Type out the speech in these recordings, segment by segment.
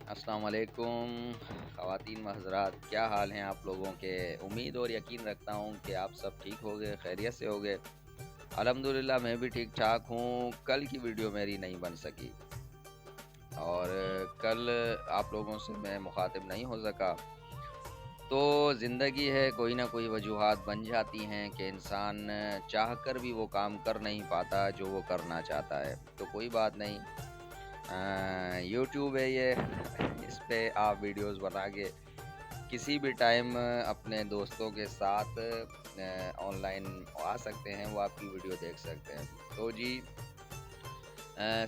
अस्सलाम वालेकुम ख़वातीन व हज़रात, क्या हाल हैं आप लोगों के। उम्मीद और यकीन रखता हूँ कि आप सब ठीक होगे, खैरियत से होगे। अल्हम्दुलिल्लाह मैं भी ठीक ठाक हूँ। कल की वीडियो मेरी नहीं बन सकी और कल आप लोगों से मैं मुखातिब नहीं हो सका। तो ज़िंदगी है, कोई ना कोई वजूहात बन जाती हैं कि इंसान चाह कर भी वो काम कर नहीं पाता जो वो करना चाहता है। तो कोई बात नहीं, यूट्यूब है ये इस पे आप वीडियोस बना के किसी भी टाइम अपने दोस्तों के साथ ऑनलाइन आ सकते हैं, वो आपकी वीडियो देख सकते हैं। तो जी,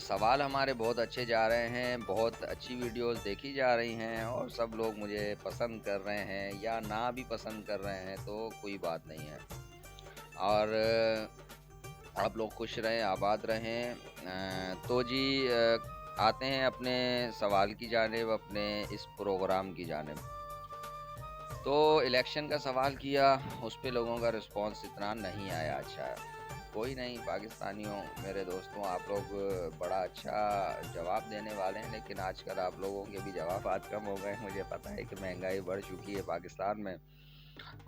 सवाल हमारे बहुत अच्छे जा रहे हैं, बहुत अच्छी वीडियोस देखी जा रही हैं और सब लोग मुझे पसंद कर रहे हैं या ना भी पसंद कर रहे हैं तो कोई बात नहीं है। और आप लोग खुश रहें, आबाद रहें। तो जी, आते हैं अपने सवाल की जानिब, अपने इस प्रोग्राम की जानिब। तो इलेक्शन का सवाल किया, उस पे लोगों का रिस्पांस इतना नहीं आया। अच्छा, कोई नहीं, पाकिस्तानियों, मेरे दोस्तों, आप लोग बड़ा अच्छा जवाब देने वाले हैं, लेकिन आजकल आप लोगों के भी जवाब आज कम हो गए। मुझे पता है कि महंगाई बढ़ चुकी है पाकिस्तान में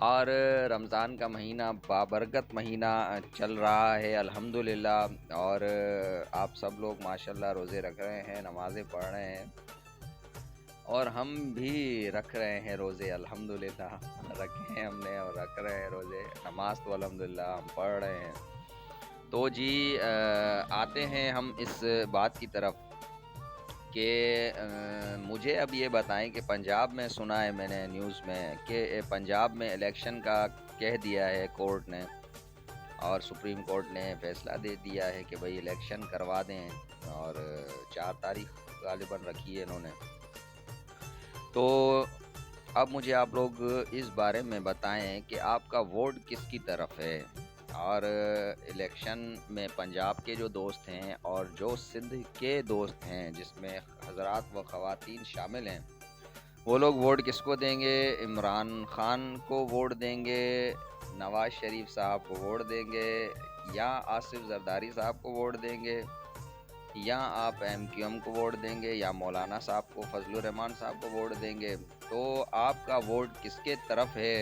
और रमज़ान का महीना बाबरकत महीना चल रहा है अल्हम्दुलिल्लाह। और आप सब लोग माशाल्लाह रोज़े रख रहे हैं, नमाज़ें पढ़ रहे हैं और हम भी रख रहे हैं रोज़े अल्हम्दुलिल्लाह। रखे हैं हमने और रख रहे हैं रोज़े, नमाज तो अल्हम्दुलिल्लाह हम पढ़ रहे हैं। तो जी, आते हैं हम इस बात की तरफ कि मुझे अब ये बताएं कि पंजाब में सुना है मैंने न्यूज़ में कि पंजाब में इलेक्शन का कह दिया है कोर्ट ने, और सुप्रीम कोर्ट ने फैसला दे दिया है कि भाई इलेक्शन करवा दें और 4 तारीख गालिबन रखी है इन्होंने। तो अब मुझे आप लोग इस बारे में बताएं कि आपका वोट किसकी तरफ है। और इलेक्शन में पंजाब के जो दोस्त हैं और जो सिंध के दोस्त हैं, जिसमें हज़रात व ख़वातीन शामिल हैं, वो लोग वोट किसको देंगे? इमरान खान को वोट देंगे, नवाज़ शरीफ साहब को वोट देंगे, या आसिफ जरदारी साहब को वोट देंगे, या आप MQM को वोट देंगे, या मौलाना साहब को, फजलुर रहमान साहब को वोट देंगे? तो आपका वोट किसके तरफ है?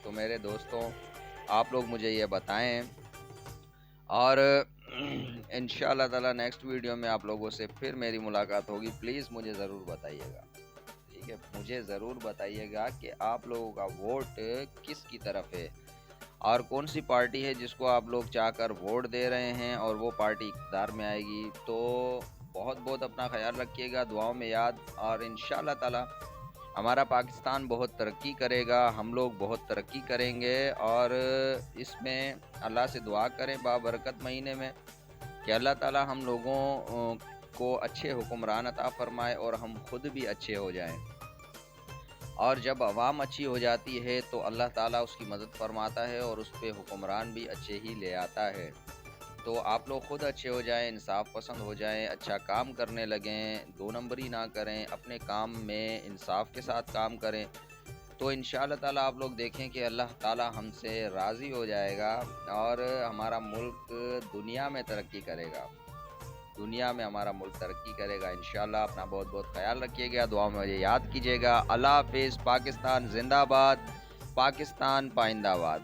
तो मेरे दोस्तों, आप लोग मुझे ये बताएं और इंशाअल्लाह ताला नेक्स्ट वीडियो में आप लोगों से फिर मेरी मुलाकात होगी। प्लीज़ मुझे ज़रूर बताइएगा, ठीक है? मुझे ज़रूर बताइएगा कि आप लोगों का वोट किसकी तरफ है और कौन सी पार्टी है जिसको आप लोग चाहकर वोट दे रहे हैं और वो पार्टी इक़्तिदार में आएगी। तो बहुत बहुत अपना ख्याल रखिएगा, दुआओं में याद, और इंशाअल्लाह ताला हमारा पाकिस्तान बहुत तरक्की करेगा, हम लोग बहुत तरक्की करेंगे। और इसमें अल्लाह से दुआ करें बाबरकत महीने में कि अल्लाह ताला हम लोगों को अच्छे हुक्मरान अता फ़रमाए और हम खुद भी अच्छे हो जाएं। और जब अवाम अच्छी हो जाती है तो अल्लाह ताला उसकी मदद फरमाता है और उस पे हुक्मरान भी अच्छे ही ले आता है। तो आप लोग खुद अच्छे हो जाएं, इंसाफ पसंद हो जाएं, अच्छा काम करने लगें, 2 नंबरी ना करें, अपने काम में इंसाफ के साथ काम करें। तो इंशाअल्लाह ताला आप लोग देखें कि अल्लाह ताला हमसे राज़ी हो जाएगा और हमारा मुल्क दुनिया में तरक्की करेगा। दुनिया में हमारा मुल्क तरक्की करेगा इंशाअल्लाह। अपना बहुत बहुत ख्याल रखिएगा, दुआ में मुझे याद कीजिएगा। अल्लाह हाफ़िज़। पाकिस्तान ज़िंदाबाद, पाकिस्तान पाइंदाबाद।